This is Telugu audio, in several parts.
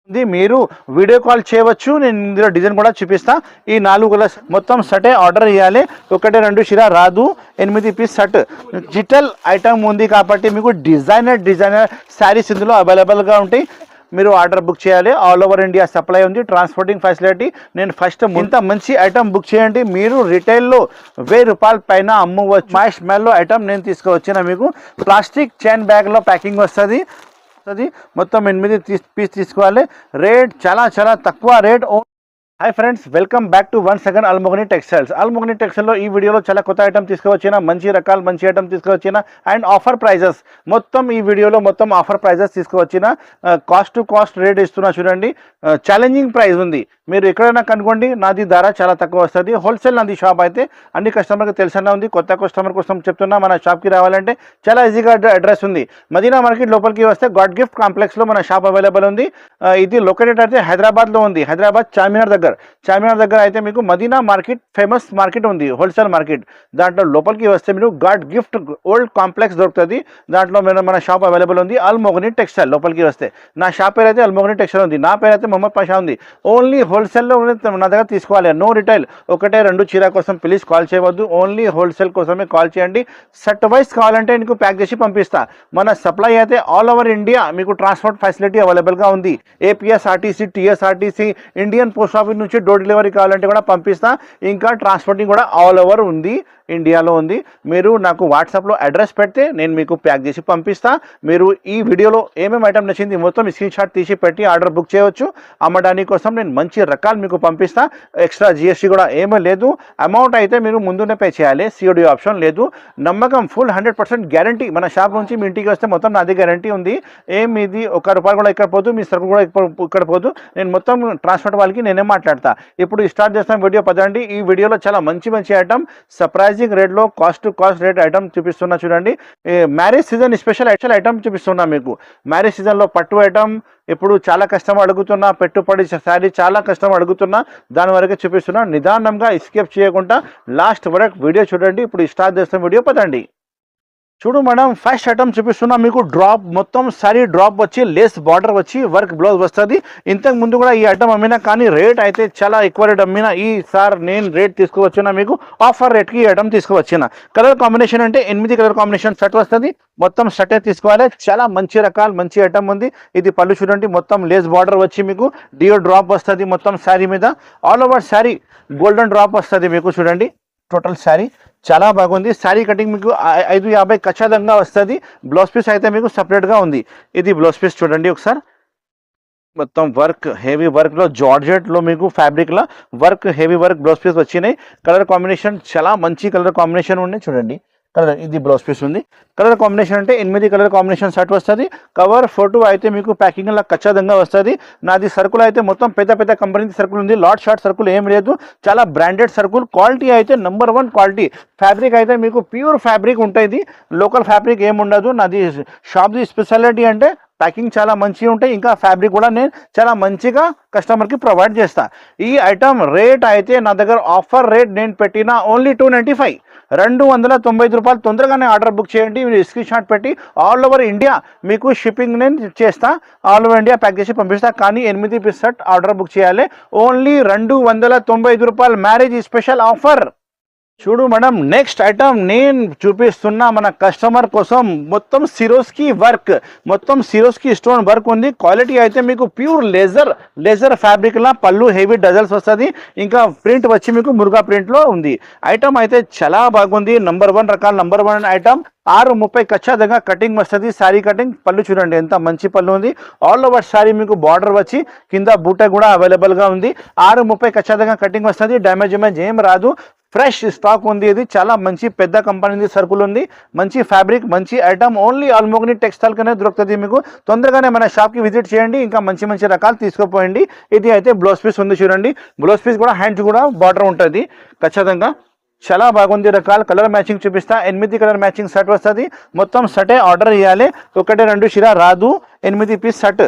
ఇది మీరు వీడియో కాల్ చేయవచ్చు. నేను ఇందులో డిజైన్ కూడా చూపిస్తా. ఈ 4 కలర్స్ మొత్తం సటే ఆర్డర్ ఇవ్వాలి. 1 2 చీర రాదు. 8 పీస్ సెట్ డిజిటల్ ఐటమ్ ఉంది కాబట్టి మీకు డిజైనర్ శారీస్ ఇందులో అవైలబుల్గా ఉంటాయి. మీరు ఆర్డర్ బుక్ చేయాలి. ఆల్ ఓవర్ ఇండియా సప్లై ఉంది. Transporting facility. నేను ఫస్ట్ ఇంత మంచి ఐటమ్ బుక్ చేయండి. మీరు రిటైల్లో 1000 రూపాయల పైన అమ్మవచ్చు. మై స్మెల్లో ఐటమ్ నేను తీసుకువచ్చిన మీకు ప్లాస్టిక్ చైన్ బ్యాగ్లో ప్యాకింగ్ వస్తుంది. మొత్తం 8 పీస్ తీసుకోవాలి. రేట్ చాలా తక్కువ rate. Hi friends, welcome back to once again Almogani textiles. Almogani టెక్స్టైల్లో ఈ వీడియోలో చాలా కొత్త ఐటమ్ తీసుకువచ్చిన, మంచి రకాలు మంచి ఐటమ్ తీసుకువచ్చిన అండ్ ఆఫర్ ప్రైజెస్. మొత్తం ఈ వీడియోలో మొత్తం ఆఫర్ ప్రైజెస్ తీసుకువచ్చిన. కాస్ట్ టు కాస్ట్ రేట్ ఇస్తున్నా చూడండి. ఛాలెంజింగ్ ప్రైస్ ఉంది. మీరు ఎక్కడైనా కనుకోండి. నాది ధర చాలా తక్కువ వస్తుంది. హోల్సేల్ నాది షాప్ అయితే అన్ని కస్టమర్కి తెలిసిన ఉంది. కొత్త కస్టమర్ కోసం చెప్తున్నా, మన షాప్కి రావాలంటే చాలా ఈజీగా అడ్రస్ ఉంది. మదీనా మార్కెట్ లోపలికి వస్తే గాడ్ గిఫ్ట్ కాంప్లెక్స్లో మన షాప్ అవైలబుల్ ఉంది. ఇది లొకేటెడ్ అయితే హైదరాబాద్లో ఉంది. హైదరాబాద్ చార్మినార్ దగ్గర అయితే మీకు మదీనా మార్కెట్ ఫేమస్ మార్కెట్ ఉంది, హోల్సేల్ మార్కెట్. దాంట్లో లోపలికి వస్తే మీరు గాడ్ గిఫ్ట్ ఓల్డ్ కాంప్లెక్స్ దొరుకుతుంది. దాంట్లో మన షాప్ అవైలబుల్ ఉంది. అల్మోగని టెక్స్టైల్. లోపలికి వస్తే నా షాప్ పేరు అయితే అల్మోగని టెక్స్టైల్ ఉంది. నా పేరు అయితే మొహమ్మద్ పాషా ఉంది. ఓన్లీ హోల్సేల్లో నా దగ్గర తీసుకోవాలి. No retail. 1 2 చీర కోసం ప్లీజ్ కాల్ చేయవద్దు. ఓన్లీ హోల్సేల్ కోసమే కాల్ చేయండి. సెట్ వైజ్ కావాలంటే నీకు ప్యాక్ చేసి పంపిస్తా. మన సప్లై అయితే ఆల్ ఓవర్ ఇండియా మీకు ట్రాన్స్పోర్ట్ ఫెసిలిటీ అవైలబుల్గా ఉంది. APSRTC, TSRTC, Indian post office నుంచి డోర్ డెలివరీ కావాలంటే కూడా పంపిస్తా. ఇంకా ట్రాన్స్పోర్టింగ్ కూడా ఆల్ ఓవర్ ఉంది, ఇండియాలో ఉంది. మీరు నాకు వాట్సాప్లో అడ్రస్ పెడితే నేను మీకు ప్యాక్ చేసి పంపిస్తా. మీరు ఈ వీడియోలో ఏమేమి ఐటమ్ నచ్చింది మొత్తం స్క్రీన్ షాట్ తీసి పెట్టి ఆర్డర్ బుక్ చేయవచ్చు. అమ్మడానికి కోసం నేను మంచి రకాలు మీకు పంపిస్తా. ఎక్స్ట్రా జిఎస్టీ కూడా ఏమీ లేదు. అమౌంట్ అయితే మీరు ముందునే పే చేయాలి. సిఓడి ఆప్షన్ లేదు. నమ్మకం ఫుల్ 100% గ్యారంటీ. మన షాప్ నుంచి మీ ఇంటికి వస్తే మొత్తం నాది గ్యారంటీ ఉంది. ఇది ₹1 కూడా ఇక్కడ పోదు, మీ సరుకు కూడా ఇక్కడ పోదు. నేను మొత్తం ట్రాన్స్పోర్ట్ వాళ్ళకి నేనే మాట్లాడతా. ఇప్పుడు స్టార్ట్ చేస్తాం వీడియో. పదండి. ఈ వీడియోలో చాలా మంచి ఐటమ్ సర్ప్రైజింగ్ రేట్లో cost to cost rate item చూపిస్తున్నా చూడండి. మ్యారేజ్ సీజన్ స్పెషల్ ఐటమ్ చూపిస్తున్నా మీకు. మ్యారేజ్ సీజన్లో పట్టు ఐటమ్ ఇప్పుడు చాలా కష్టం అడుగుతున్నా. పెట్టుబడి శారీ చాలా కష్టం అడుగుతున్నా. దాని వరకే చూపిస్తున్నా. నిదానంగా ఎస్కేప్ చేయకుండా లాస్ట్ వరకు వీడియో చూడండి. ఇప్పుడు స్టార్ట్ చేస్తాం వీడియో. పదండి. చూడు మేడం, ఫస్ట్ ఐటమ్ చూపిస్తున్నా మీకు. డ్రాప్ మొత్తం సారీ డ్రాప్ వచ్చి లేస్ బార్డర్ వచ్చి వర్క్ బ్లౌజ్ వస్తుంది. ఇంతకు ముందు కూడా ఈ ఐటమ్ అమ్మినా, కానీ రేట్ అయితే చాలా ఎక్కువ రేట్ అమ్మినా. ఈసారి నేను రేట్ తీసుకువచ్చిన మీకు ఆఫర్ రేట్కి ఈ ఐటమ్ తీసుకువచ్చిన. కలర్ కాంబినేషన్ అంటే 8 కలర్ కాంబినేషన్ సెట్ వస్తుంది. మొత్తం సెటే తీసుకోవాలి. చాలా మంచి రకాలు మంచి ఐటమ్ ఉంది. ఇది పళ్ళు చూడండి. మొత్తం లేస్ బార్డర్ వచ్చి మీకు డియో డ్రాప్ వస్తుంది. మొత్తం శారీ మీద all over sari golden drop వస్తుంది మీకు. చూడండి టోటల్ శారీ చాలా బాగుంది. శారీ కటింగ్ మీకు 550 ఖచ్చితంగా వస్తుంది. బ్లౌజ్ పీస్ అయితే మీకు సపరేట్గా ఉంది. ఇది బ్లౌజ్ పీస్ చూడండి ఒకసారి. మొత్తం వర్క్ హెవీ వర్క్లో జార్జెట్లో మీకు ఫ్యాబ్రిక్లో work heavy work blouse piece వచ్చినాయి. కలర్ కాంబినేషన్ చాలా మంచి కలర్ కాంబినేషన్ ఉన్నాయి. చూడండి కలర్. ఇది బ్లౌజ్ పీస్ ఉంది. కలర్ కాంబినేషన్ అంటే 8 కలర్ కాంబినేషన్ సెట్ వస్తుంది. కవర్ ఫోటో అయితే మీకు ప్యాకింగ్లో ఖచ్చితంగా వస్తుంది. నాది సరుకులు అయితే మొత్తం పెద్ద కంపెనీ సరుకులు ఉంది. లాట్ షార్ట్ సరుకులు ఏం లేదు. చాలా బ్రాండెడ్ సరుకులు. క్వాలిటీ అయితే నెంబర్ 1 క్వాలిటీ. ఫ్యాబ్రిక్ అయితే మీకు ప్యూర్ ఫ్యాబ్రిక్ ఉంటుంది. లోకల్ ఫ్యాబ్రిక్ ఏమి ఉండదు. నాది షాప్ది స్పెషాలిటీ అంటే ప్యాకింగ్ చాలా మంచిగా ఉంటాయి. ఇంకా ఫ్యాబ్రిక్ కూడా నేను చాలా మంచిగా కస్టమర్కి ప్రొవైడ్ చేస్తా. ఈ ఐటమ్ రేట్ అయితే నా దగ్గర ఆఫర్ రేట్ నేను పెట్టిన ఓన్లీ 295, ₹295. తొందరగానే ఆర్డర్ బుక్ చేయండి. మీరు స్క్రీన్ షాట్ పెట్టి ఆల్ ఓవర్ ఇండియా మీకు షిప్పింగ్ నేను చేస్తా. ఆల్ ఓవర్ ఇండియా ప్యాక్ చేసి పంపిస్తా. కానీ 8 పీస్ సెట్ ఆర్డర్ బుక్ చేయాలి. Only ₹295 marriage special offer. చూడు మేడం, నెక్స్ట్ ఐటమ్ నేను చూపిస్తున్నా మన కస్టమర్ కోసం. మొత్తం సిరోస్కి వర్క్, మొత్తం సిరోస్కి స్టోన్ వర్క్ ఉంది. క్వాలిటీ అయితే మీకు ప్యూర్ లేజర్ ఫ్యాబ్రిక్లా పళ్ళు హెవీ డజల్స్ వస్తుంది. ఇంకా ప్రింట్ వచ్చి మీకు మురుగా ప్రింట్లో ఉంది. ఐటమ్ అయితే చాలా బాగుంది. నంబర్ 1 రకాల నంబర్ 1 ఐటమ్. 630 ఖచ్చితంగా కటింగ్ వస్తుంది. శారీ కటింగ్. పళ్ళు చూడండి ఎంత మంచి పళ్ళు ఉంది. ఆల్ ఓవర్ శారీ మీకు బార్డర్ వచ్చి కింద బూట కూడా అవైలబుల్గా ఉంది. 630 ఖచ్చితంగా కటింగ్ వస్తుంది. డ్యామేజ్ ఏం రాదు. ఫ్రెష్ స్టాక్ ఉంది. ఇది చాలా మంచి పెద్ద కంపెనీ సరుకులు ఉంది. మంచి ఫ్యాబ్రిక్ మంచి ఐటమ్. ఓన్లీ అల్మోగని టెక్స్టైల్కనే దొరుకుతుంది మీకు. తొందరగానే మన షాప్కి విజిట్ చేయండి. ఇంకా మంచి రకాలు తీసుకుపోయండి. ఇది అయితే బ్లౌజ్ పీస్ ఉంది చూడండి. బ్లౌజ్ పీస్ కూడా హ్యాండ్స్ కూడా బార్డర్ ఉంటుంది ఖచ్చితంగా. చాలా బాగుంది రకాలు. కలర్ మ్యాచింగ్ చూపిస్తా. 8 కలర్ మ్యాచింగ్ సెట్ వస్తుంది. మొత్తం సెటే ఆర్డర్ ఇవ్వాలి. 1 2 చీర రాదు. 8 పీస్ షర్ట్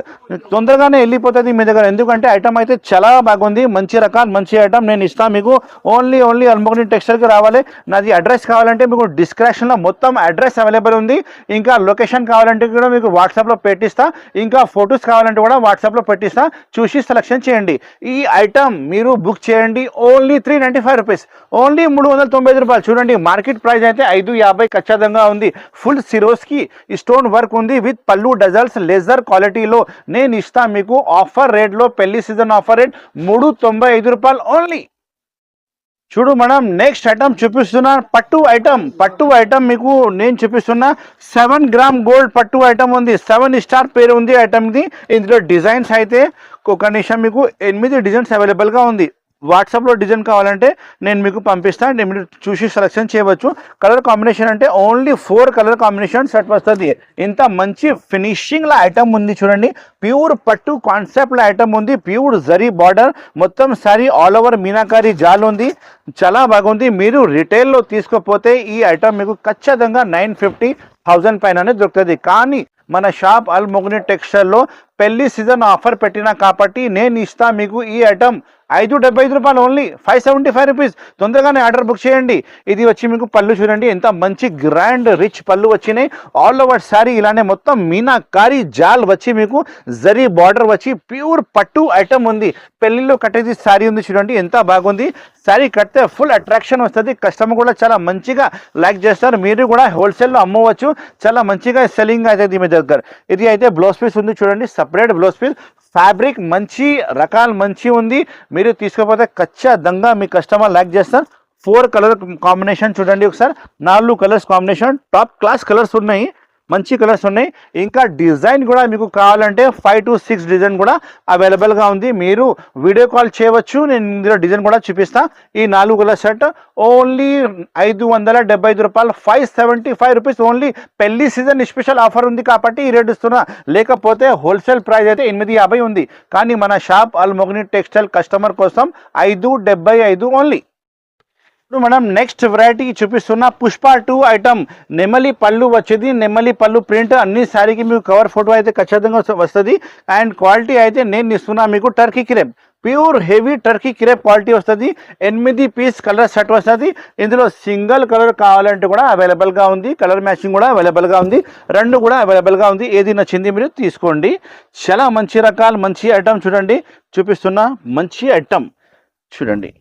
తొందరగానే వెళ్ళిపోతుంది మీ దగ్గర, ఎందుకంటే ఐటమ్ అయితే చాలా బాగుంది, మంచి రకాలు మంచి ఐటమ్ నేను ఇస్తాను మీకు. ఓన్లీ అల్మోగ్ని టెక్స్టైల్కి రావాలి. నాది అడ్రస్ కావాలంటే మీకు డిస్క్రిప్షన్లో మొత్తం అడ్రస్ అవైలబుల్ ఉంది, ఇంకా లొకేషన్ కావాలంటే కూడా మీకు వాట్సాప్లో పెట్టిస్తా, ఇంకా ఫొటోస్ కావాలంటే కూడా వాట్సాప్లో పెట్టిస్తా, చూసి సెలెక్షన్ చేయండి. ఈ ఐటమ్ మీరు బుక్ చేయండి ఓన్లీ 395 రూపీస్, ఓన్లీ 395 రూపాయలు. చూడండి మార్కెట్ ప్రైస్ అయితే 550 ఖచ్చితంగా ఉంది. ఫుల్ సిరోస్కి స్టోన్ వర్క్ ఉంది విత్ పల్లు డజల్స్ లెజర్ క్వాలిటీలో నేను ఇస్తా మీకు ఆఫర్ రేట్లో, పెళ్లి సీజన్ ఆఫర్ రేట్ 395 రూపాయలు ఓన్లీ. చూడు మేడం నెక్స్ట్ ఐటమ్ చూపిస్తున్నా, పట్టు ఐటమ్ మీకు నేను చూపిస్తున్నా. 7 గ్రామ్ గోల్డ్ పట్టు ఐటమ్ ఉంది, 7 స్టార్ పేరు ఉంది ఐటమ్ది. ఇందులో డిజైన్స్ అయితే ఒక నిమిషం మీకు 8 డిజైన్స్ అవైలబుల్గా ఉంది. వాట్సాప్లో డిజైన్ కావాలంటే నేను మీకు పంపిస్తాను, మీరు చూసి సెలెక్షన్ చేయవచ్చు. కలర్ కాంబినేషన్ అంటే ఓన్లీ 4 కలర్ కాంబినేషన్ సెట్ వస్తుంది. ఇంత మంచి ఫినిషింగ్లో ఐటమ్ ఉంది చూడండి, ప్యూర్ పట్టు కాన్సెప్ట్లో ఐటమ్ ఉంది, ప్యూర్ జరీ బార్డర్ మొత్తం సారీ ఆల్ ఓవర్ మీనాకారి జాల్ ఉంది, చాలా బాగుంది. మీరు రిటైల్లో తీసుకోపోతే ఈ ఐటమ్ మీకు ఖచ్చితంగా 950,000 పైననే దొరుకుతుంది. కానీ మన షాప్ అల్మోగ్ని టెక్స్టైల్లో పెళ్లి సీజన్ ఆఫర్ పెట్టినా కాబట్టి నేను ఇస్తా మీకు ఈ ఐటమ్ 575 రూపాయలు ఓన్లీ 575 రూపీస్. తొందరగానే ఆర్డర్ బుక్ చేయండి. ఇది వచ్చి మీకు పళ్ళు చూడండి ఎంత మంచి గ్రాండ్ రిచ్ పళ్ళు వచ్చినాయి, ఆల్ ఓవర్ శారీ ఇలానే మొత్తం మీనాకారి జాల్ వచ్చి మీకు జరీ బార్డర్ వచ్చి ప్యూర్ పట్టు ఐటమ్ ఉంది. పెళ్లిలో కట్టేది శారీ ఉంది చూడండి ఎంత బాగుంది. శారీ కడితే ఫుల్ అట్రాక్షన్ వస్తుంది, కస్టమర్ కూడా చాలా మంచిగా లైక్ చేస్తారు. మీరు కూడా హోల్సేల్లో అమ్మవచ్చు, చాలా మంచిగా సెల్లింగ్ అవుతుంది మీ దగ్గర. ఇది అయితే బ్లౌజ్ పీస్ ఉంది చూడండి, సపరేట్ బ్లౌజ్ పీస్, ఫ్యాబ్రిక్ మంచి రకాలు మంచి ఉంది. మీరు తీసుకోకపోతే ఖచ్చితంగా మీ కస్టమర్ లైక్ చేస్తారు. 4 కలర్ కాంబినేషన్ చూడండి ఒకసారి, 4 colours combination top class colours ఉన్నాయి, మంచి కలర్స్ ఉన్నాయి. ఇంకా డిజైన్ కూడా మీకు కావాలంటే 5 to 6 డిజైన్ కూడా అవైలబుల్గా ఉంది. మీరు వీడియో కాల్ చేయవచ్చు, నేను ఇందులో డిజైన్ కూడా చూపిస్తా. ఈ 4 కలర్ షర్ట్ ఓన్లీ 575 రూపాయలు, 575 రూపీస్ ఓన్లీ. పెళ్లి సీజన్ స్పెషల్ ఆఫర్ ఉంది కాబట్టి ఈ రేట్ ఇస్తున్నా, లేకపోతే హోల్సేల్ ప్రైస్ అయితే 850 ఉంది. కానీ మన షాప్ అల్మోగ్ని టెక్స్టైల్ కస్టమర్ కోసం 575 ఓన్లీ. మనం నెక్స్ట్ వెరైటీ చూపిస్తున్న పుష్ప 2 ఐటమ్, నెమలి పళ్ళు వచ్చేది, నెమలి పళ్ళు ప్రింట్ అన్ని శారీకి మీకు కవర్ ఫోటో అయితే ఖచ్చితంగా వస్తుంది. అండ్ క్వాలిటీ అయితే నేను ఇస్తున్నా మీకు Turkey crepe, pure heavy Turkey crepe quality వస్తుంది. 8 పీస్ కలర్ సెట్ వస్తుంది. ఇందులో సింగిల్ కలర్ కావాలంటే కూడా అవైలబుల్గా ఉంది, కలర్ మ్యాచింగ్ కూడా అవైలబుల్గా ఉంది, 2 కూడా అవైలబుల్గా ఉంది. ఏది నచ్చింది మీరు తీసుకోండి. చాలా మంచి రకాలు మంచి ఐటమ్ చూడండి, చూపిస్తున్నా మంచి ఐటమ్ చూడండి.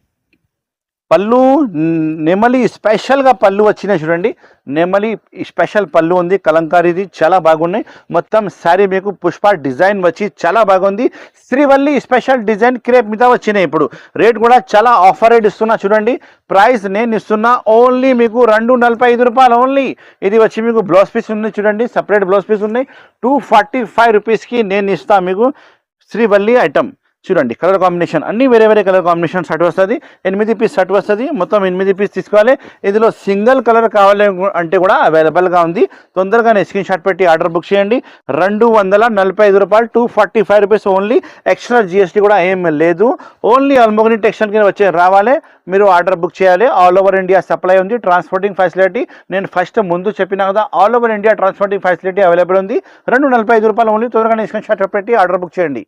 పళ్ళు నెమలి స్పెషల్గా పళ్ళు వచ్చినాయి చూడండి, నెమలి స్పెషల్ పళ్ళు ఉంది, కలంకారీది చాలా బాగున్నాయి. మొత్తం శారీ మీకు పుష్ప డిజైన్ వచ్చి చాలా బాగుంది. శ్రీవల్లి స్పెషల్ డిజైన్ క్రేప్ మీద వచ్చినాయి. ఇప్పుడు రేట్ కూడా చాలా ఆఫర్ రేట్ ఇస్తున్నా చూడండి. ప్రైస్ నేను ఇస్తున్నా ఓన్లీ మీకు 245 రూపాయలు ఓన్లీ. ఇది వచ్చి మీకు బ్లౌజ్ పీస్ ఉంది చూడండి, సపరేట్ బ్లౌజ్ పీస్ ఉన్నాయి. 245 రూపీస్కి నేను ఇస్తా మీకు శ్రీవల్లి ఐటమ్ చూడండి. కలర్ కాంబినేషన్ అన్ని వేరే కలర్ కాంబినేషన్ షర్ట్ వస్తుంది, 8 పీస్ షర్ట్ వస్తుంది. మొత్తం 8 పీస్ తీసుకోవాలి. ఇందులో సింగిల్ కలర్ కావాలి అంటే కూడా అవైలబుల్గా ఉంది. తొందరగానే స్క్రీన్ షాట్ పెట్టి ఆర్డర్ బుక్ చేయండి. 245 రూపాయలు, 245 రూపీస్ ఓన్లీ. ఎక్స్ట్రా జిఎస్టీ కూడా ఏం లేదు. ఓన్లీ అల్మోగ్ని టెక్స్టైల్ కింద వచ్చే రావాలి, మీరు ఆర్డర్ బుక్ చేయాలి. ఆల్ ఓవర్ ఇండియా సప్లై ఉంది, ట్రాన్స్పోర్టింగ్ ఫెసిలిటీ నేను ఫస్ట్ ముందు చెప్పినా కదా, all over India transporting facility available ఉంది. 245 రూపాయలు ఓన్లీ. తొందరగానే స్క్రీన్ షాట్ పెట్టి ఆర్డర్ బుక్ చేయండి.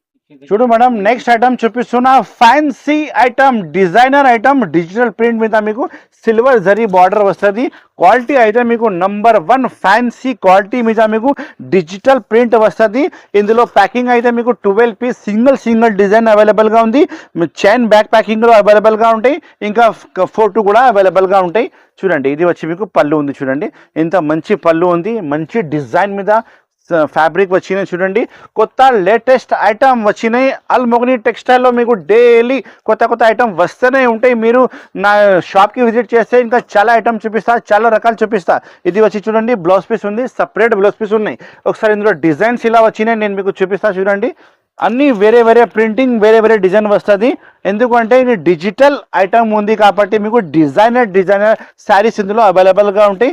చూడు మేడం నెక్స్ట్ ఐటమ్ చూపిస్తున్నా, fancy item, designer item, digital print మీద మీకు సిల్వర్ జరీ బార్డర్ వస్తుంది. క్వాలిటీ అయితే మీకు నంబర్ 1 ఫ్యాన్సీ క్వాలిటీ మీద మీకు డిజిటల్ ప్రింట్ వస్తుంది. ఇందులో ప్యాకింగ్ అయితే మీకు 12 పీస్ సింగిల్ డిజైన్ అవైలబుల్గా ఉంది. చైన్ బ్యాక్ ప్యాకింగ్లో అవైలబుల్గా ఉంటాయి, ఇంకా ఫోటో కూడా అవైలబుల్గా ఉంటాయి. చూడండి ఇది వచ్చి మీకు పళ్ళు ఉంది చూడండి, ఎంత మంచి పళ్ళు ఉంది, మంచి డిజైన్ మీద ఫ్యాబ్రిక్ వచ్చినాయి చూడండి. కొత్త లేటెస్ట్ ఐటమ్ వచ్చినాయి. అల్మోగ్ని టెక్స్టైల్లో మీకు డైలీ కొత్త ఐటమ్ వస్తూనే ఉంటాయి. మీరు నా షాప్కి విజిట్ చేస్తే ఇంకా చాలా ఐటమ్ చూపిస్తా, చాలా రకాలు చూపిస్తా. ఇది వచ్చి చూడండి బ్లౌజ్ పీస్ ఉంది, సపరేట్ బ్లౌజ్ పీస్ ఉన్నాయి. ఒకసారి ఇందులో డిజైన్స్ ఇలా వచ్చినాయి, నేను మీకు చూపిస్తా చూడండి. అన్నీ వేరే ప్రింటింగ్ వేరే డిజైన్ వస్తుంది. ఎందుకంటే ఇది డిజిటల్ ఐటమ్ ఉంది కాబట్టి మీకు డిజైనర్ శారీస్ ఇందులో అవైలబుల్గా ఉంటాయి.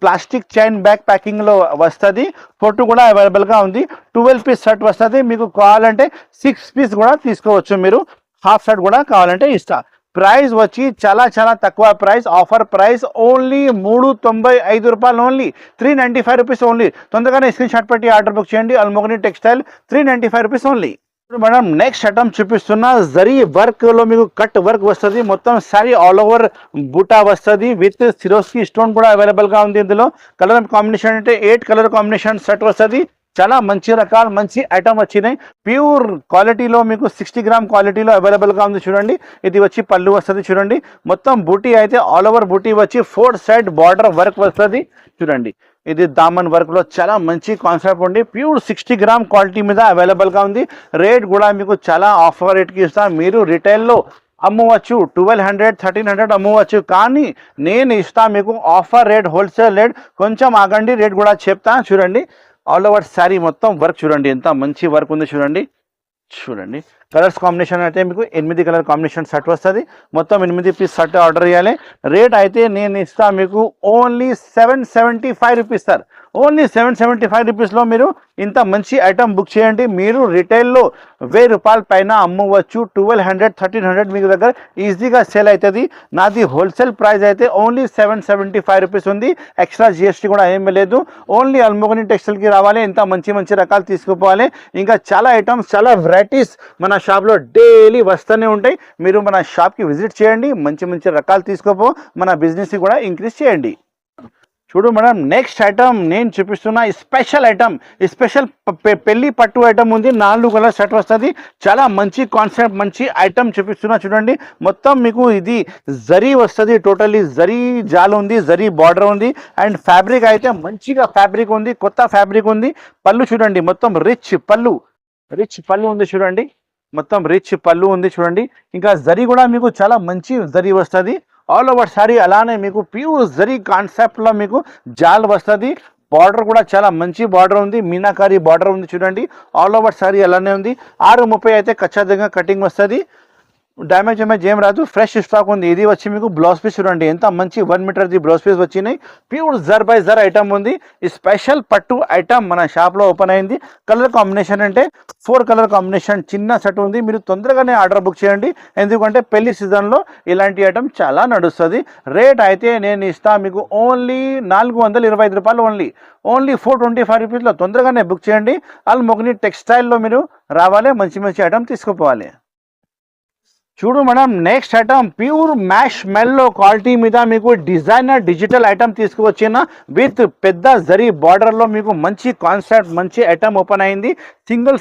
ప్లాస్టిక్ చైన్ బ్యాక్ ప్యాకింగ్లో వస్తుంది. ఫోటో కూడా అవైలబుల్గా ఉంది. 12 పీస్ షర్ట్ వస్తుంది. మీకు కావాలంటే 6 పీస్ కూడా తీసుకోవచ్చు. మీరు హాఫ్ షర్ట్ కూడా కావాలంటే ఇస్తా. ప్రైస్ వచ్చి చాలా చాలా తక్కువ ప్రైస్, ఆఫర్ ప్రైస్ ఓన్లీ 395 రూపాయలు, ఓన్లీ 395 రూపీస్ ఓన్లీ. తొందరగానే స్క్రీన్ షాట్ పెట్టి ఆర్డర్ బుక్ చేయండి. అల్మోగని టెక్స్టైల్ 395 రూపీస్ ఓన్లీ. ఇప్పుడు మేడం నెక్స్ట్ ఐటమ్ చూపిస్తున్నా, జరీ వర్క్ లో మీకు కట్ వర్క్ వస్తుంది, మొత్తం సారీ ఆల్ ఓవర్ బూటా వస్తుంది విత్ సిరోస్కి స్టోన్ కూడా అవైలబుల్ గా ఉంది. ఇందులో కలర్ కాంబినేషన్ అంటే 8 కలర్ కాంబినేషన్ సెట్ వస్తుంది. చాలా మంచి రకాలు మంచి ఐటమ్ వచ్చినాయి. ప్యూర్ క్వాలిటీలో మీకు 60 గ్రామ్ క్వాలిటీలో అవైలబుల్గా ఉంది. చూడండి, ఇది వచ్చి పళ్ళు వస్తుంది. చూడండి, మొత్తం బూటీ అయితే ఆల్ ఓవర్ బూటీ వచ్చి 4 సైడ్ బార్డర్ వర్క్ వస్తుంది. చూడండి, ఇది దామన్ వర్క్లో చాలా మంచి కాన్సెప్ట్ ఉంది. ప్యూర్ 60 గ్రామ్ క్వాలిటీ మీద అవైలబుల్గా ఉంది. రేట్ కూడా మీకు చాలా ఆఫర్ రేట్కి ఇస్తాను. మీరు రిటైల్లో అమ్మవచ్చు 1200 1300 అమ్మవచ్చు, కానీ నేను ఇస్తా మీకు ఆఫర్ రేట్, హోల్సేల్ రేట్. కొంచెం ఆగండి, రేట్ కూడా చెప్తా. చూడండి, ఆల్ ఓవర్ శారీ మొత్తం వర్క్ చూడండి, ఎంత మంచి వర్క్ ఉంది. చూడండి చూడండి కలర్స్ కాంబినేషన్ అయితే మీకు 8 కలర్ కాంబినేషన్ సెట్ వస్తుంది. మొత్తం 8 పీస్ సెట్ ఆర్డర్ చేయాలి. రేట్ అయితే నేను ఇస్తా మీకు ఓన్లీ 775 రూపీస్ సార్. ఓన్లీ 775 రూపీస్లో మీరు ఇంత మంచి ఐటమ్ బుక్ చేయండి. మీరు రిటైల్లో 1000 రూపాయల పైన అమ్మవచ్చు. 1200 1300 మీకు దగ్గర ఈజీగా సేల్ అవుతుంది. నాది హోల్సేల్ ప్రైస్ అయితే ఓన్లీ 775 రూపీస్ ఉంది. ఎక్స్ట్రా జిఎస్టీ కూడా ఏమీ లేదు. ఓన్లీ అల్మోగని టెక్స్టైల్కి రావాలి, ఇంత మంచి మంచి రకాలు తీసుకుపోవాలి. ఇంకా చాలా ఐటమ్స్, చాలా వెరైటీస్ మన షాప్లో డైలీ వస్తూనే ఉంటాయి. మీరు మన షాప్కి విజిట్ చేయండి, మంచి మంచి రకాలు తీసుకోపో, మన బిజినెస్ని కూడా ఇంక్రీజ్ చేయండి. చూడు మేడం, నెక్స్ట్ ఐటమ్ నేను చూపిస్తున్నా స్పెషల్ ఐటమ్, స్పెషల్ పెళ్లి పట్టు ఐటమ్ ఉంది. 4 కలర్ సెట్ వస్తుంది. చాలా మంచి కాన్సెప్ట్, మంచి ఐటమ్ చూపిస్తున్నా. చూడండి, మొత్తం మీకు ఇది జరీ వస్తుంది, టోటల్లీ జరీ జాల్ ఉంది, జరీ బార్డర్ ఉంది. అండ్ ఫ్యాబ్రిక్ అయితే మంచిగా ఫ్యాబ్రిక్ ఉంది, కొత్త ఫ్యాబ్రిక్ ఉంది. పళ్ళు చూడండి, మొత్తం రిచ్ పళ్ళు ఉంది. చూడండి, మొత్తం రిచ్ పళ్ళు ఉంది. చూడండి, ఇంకా జరీ కూడా మీకు చాలా మంచి జరీ వస్తుంది. ఆల్ ఓవర్ సారీ అలానే మీకు ప్యూర్ జరీ కాన్సెప్ట్లో మీకు జాల్ వస్తుంది. బార్డర్ కూడా చాలా మంచి బార్డర్ ఉంది, మీనాకారి బార్డర్ ఉంది. చూడండి, ఆల్ ఓవర్ సారీ అలానే ఉంది. 630 అయితే ఖచ్చితంగా కటింగ్ వస్తుంది. డ్యామేజ్ ఏం రాదు, ఫ్రెష్ స్టాక్ ఉంది. ఇది వచ్చి మీకు బ్లౌజ్ పీస్ చూడండి, ఎంత మంచి 1 మీటర్ది బ్లౌజ్ పీస్ వచ్చినాయి. ప్యూర్ జర్ బై జర్ ఐటమ్ ఉంది. ఈ స్పెషల్ పట్టు ఐటమ్ మన షాప్లో ఓపెన్ అయింది. కలర్ కాంబినేషన్ అంటే 4 కలర్ కాంబినేషన్ చిన్న సెట్ ఉంది. మీరు తొందరగానే ఆర్డర్ బుక్ చేయండి, ఎందుకంటే పెళ్లి సీజన్లో ఇలాంటి ఐటమ్ చాలా నడుస్తుంది. రేట్ అయితే నేను ఇస్తా మీకు ఓన్లీ 425 రూపాయలు, ఓన్లీ 425 రూపీస్లో తొందరగానే బుక్ చేయండి. అల్మోగని టెక్స్టైల్లో మీరు రావాలి, మంచి మంచి ఐటమ్ తీసుకుపోవాలి. చూడు madam, next item pure mash మెల్లో క్వాలిటీ మీద మీకు డిజైనర్ డిజిటల్ ఐటమ్ తీసుకువచ్చిన విత్ పెద్ద జరీ బార్డర్లో మీకు మంచి కాన్సెప్ట్, మంచి ఐటమ్ ఓపెన్ అయింది.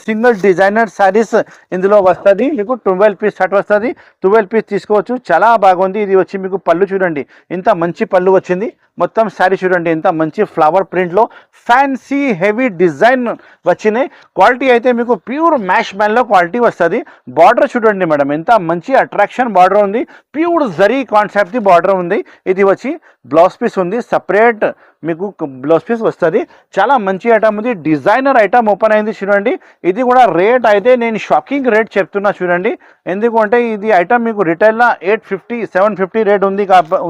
సింగిల్ డిజైనర్ శారీస్ ఇందులో వస్తుంది. మీకు 12 పీస్ సెట్ వస్తుంది. 12 పీస్ తీసుకోవచ్చు, చాలా బాగుంది. ఇది వచ్చి మీకు పళ్ళు చూడండి, ఇంత మంచి పళ్ళు వచ్చింది. మొత్తం శారీ చూడండి, ఎంత మంచి ఫ్లవర్ ప్రింట్లో ఫ్యాన్సీ హెవీ డిజైన్ వచ్చినాయి. క్వాలిటీ అయితే మీకు ప్యూర్ మ్యాష్ మ్యాన్లో క్వాలిటీ వస్తుంది. బార్డర్ చూడండి మేడం, ఎంత మంచి అట్రాక్షన్ బార్డర్ ఉంది. ప్యూర్ జరీ కాన్సెప్ట్ బార్డర్ ఉంది. ఇది వచ్చి బ్లౌజ్ పీస్ ఉంది, సపరేట్ మీకు బ్లౌజ్ పీస్ వస్తుంది. చాలా మంచి ఐటమ్ ఉంది, డిజైనర్ ఐటమ్ ఓపెన్ అయింది. చూడండి, ఇది కూడా రేట్ అయితే నేను షాకింగ్ రేట్ చెప్తున్నా. చూడండి, ఎందుకంటే ఇది ఐటమ్ మీకు రిటైల్లో 850 750 రేట్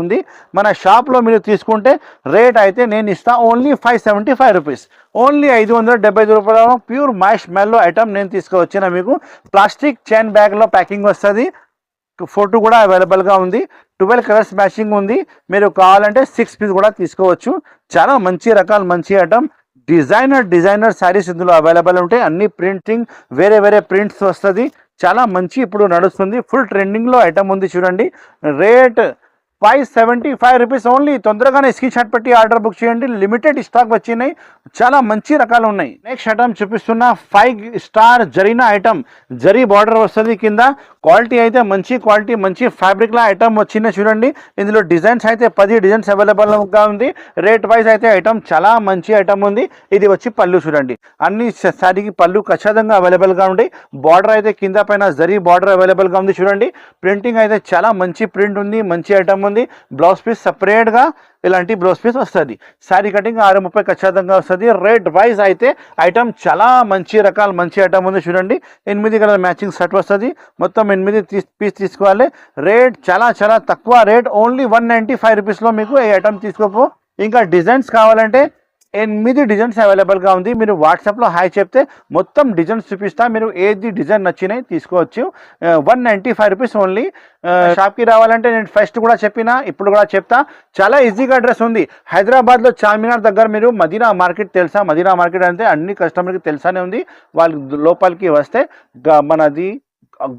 ఉంది. మన షాప్లో మీరు తీసుకుంటే రేట్ అయితే నేను ఇస్తా ఓన్లీ 575 రూపీస్, ఓన్లీ 575 రూపాయలు. ప్యూర్ మ్యాష్ మెల్లో ఐటమ్ నేను తీసుకువచ్చిన. మీకు ప్లాస్టిక్ చైన్ బ్యాగ్లో ప్యాకింగ్ వస్తుంది. ఫోటో కూడా అవైలబుల్గా ఉంది. 12 కలర్స్ మ్యాచింగ్ ఉంది. మీరు కావాలంటే 6 పీస్ కూడా తీసుకోవచ్చు. చాలా మంచి రకాలు, మంచి ఐటమ్. డిజైనర్ శారీస్ ఇందులో అవైలబుల్ ఉంటాయి. అన్ని ప్రింటింగ్ వేరే ప్రింట్స్ వస్తుంది. చాలా మంచి ఇప్పుడు నడుస్తుంది, ఫుల్ ట్రెండింగ్లో ఐటమ్ ఉంది. చూడండి, రేట్ 575 రూపీస్ ఓన్లీ. తొందరగానే స్క్రీన్ షాట్ పెట్టి ఆర్డర్ బుక్ చేయండి, లిమిటెడ్ స్టాక్ వచ్చినాయి. చాలా మంచి రకాలు ఉన్నాయి. నెక్స్ట్ ఐటమ్ చూపిస్తున్న 5 star Zarina item, zari border వస్తుంది కింద. క్వాలిటీ అయితే మంచి క్వాలిటీ, మంచి ఫ్యాబ్రిక్లా ఐటమ్ వచ్చింది. చూడండి, ఇందులో డిజైన్స్ అయితే 10 డిజైన్స్ అవైలబుల్గా ఉంది. రేట్ వైజ్ అయితే ఐటమ్ చాలా మంచి ఐటమ్ ఉంది. ఇది వచ్చి పళ్ళు చూడండి, అన్ని శారీకి పళ్ళు ఖచ్చితంగా అవైలబుల్గా ఉంటాయి. బార్డర్ అయితే కింద పైన జరీ బార్డర్ అవైలబుల్గా ఉంది. చూడండి, ప్రింటింగ్ అయితే చాలా మంచి ప్రింట్ ఉంది, మంచి ఐటమ్ ఉంది. బ్లౌజ్ పీస్ సపరేట్గా ఇలాంటి బ్లౌజ్ పీస్ వస్తుంది. శారీ కటింగ్ 630 ఖచ్చితంగా వస్తుంది. రేట్ వైజ్ అయితే ఐటమ్ చాలా మంచి రకాల మంచి ఐటమ్ ఉంది. చూడండి, 8 కలర్ మ్యాచింగ్ సెట్ వస్తుంది. మొత్తం 8 పీస్ తీసుకోవాలి. రేట్ చాలా తక్కువ రేట్, ఓన్లీ 195 రూపీస్లో మీకు ఈ ఐటమ్ తీసుకోపో. ఇంకా డిజైన్స్ కావాలంటే 8 డిజైన్స్ అవైలబుల్గా ఉంది. మీరు వాట్సాప్లో హాయ్ చెప్తే మొత్తం డిజైన్స్ చూపిస్తా. మీరు ఏది డిజైన్ నచ్చినాయి తీసుకోవచ్చు. 195 రూపీస్ ఓన్లీ. షాప్కి రావాలంటే నేను ఫస్ట్ కూడా చెప్పిన, ఇప్పుడు కూడా చెప్తా, చాలా ఈజీగా అడ్రస్ ఉంది. హైదరాబాద్లో చార్మినార్ దగ్గర. మీరు మదీనా మార్కెట్ తెలుసా? మదీనా మార్కెట్ అంటే అన్ని కస్టమర్కి తెలుసానే ఉంది. వాళ్ళు లోపలికి వస్తే మనది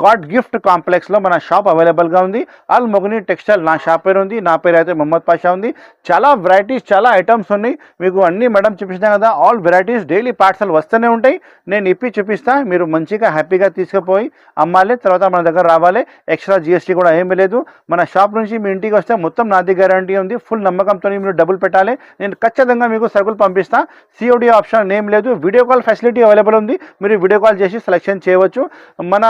గాడ్ గిఫ్ట్ కాంప్లెక్స్లో మన షాప్ అవైలబుల్గా ఉంది. అల్ మొగని టెక్స్టైల్ నా షాప్ పేరు ఉంది. నా పేరు అయితే మొహమ్మద్ పాషా ఉంది. చాలా వెరైటీస్, చాలా ఐటమ్స్ ఉన్నాయి. మీకు అన్ని మేడం చూపిస్తాం కదా, ఆల్ వెరైటీస్ డైలీ పార్సల్ వస్తూనే ఉంటాయి. నేను ఇప్పి చూపిస్తా. మీరు మంచిగా హ్యాపీగా తీసుకుపోయి అమ్మాలి, తర్వాత మన దగ్గర రావాలి. ఎక్స్ట్రా జిఎస్టీ కూడా ఏమీ లేదు. మన షాప్ నుంచి మీ ఇంటికి వస్తే మొత్తం నాది గ్యారంటీ ఉంది. ఫుల్ నమ్మకంతో మీరు డబ్బులు పెట్టాలి. నేను ఖచ్చితంగా మీకు సరుకులు పంపిస్తా. సిఓడి ఆప్షన్ ఏం లేదు. వీడియో కాల్ ఫెసిలిటీ అవైలబుల్ ఉంది. మీరు వీడియో కాల్ చేసి సెలెక్షన్ చేయవచ్చు. మన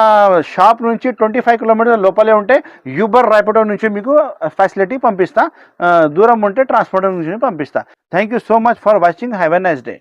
షాప్ నుంచి 25 కిలోమీటర్ లోపలే ఉంటే యూబర్ ర్యాపిడో నుంచి మీకు ఫెసిలిటీ పంపిస్తా. దూరం ఉంటే ట్రాన్స్పోర్ట్ నుంచి పంపిస్తా. Thank you so much for watching. Have a nice day.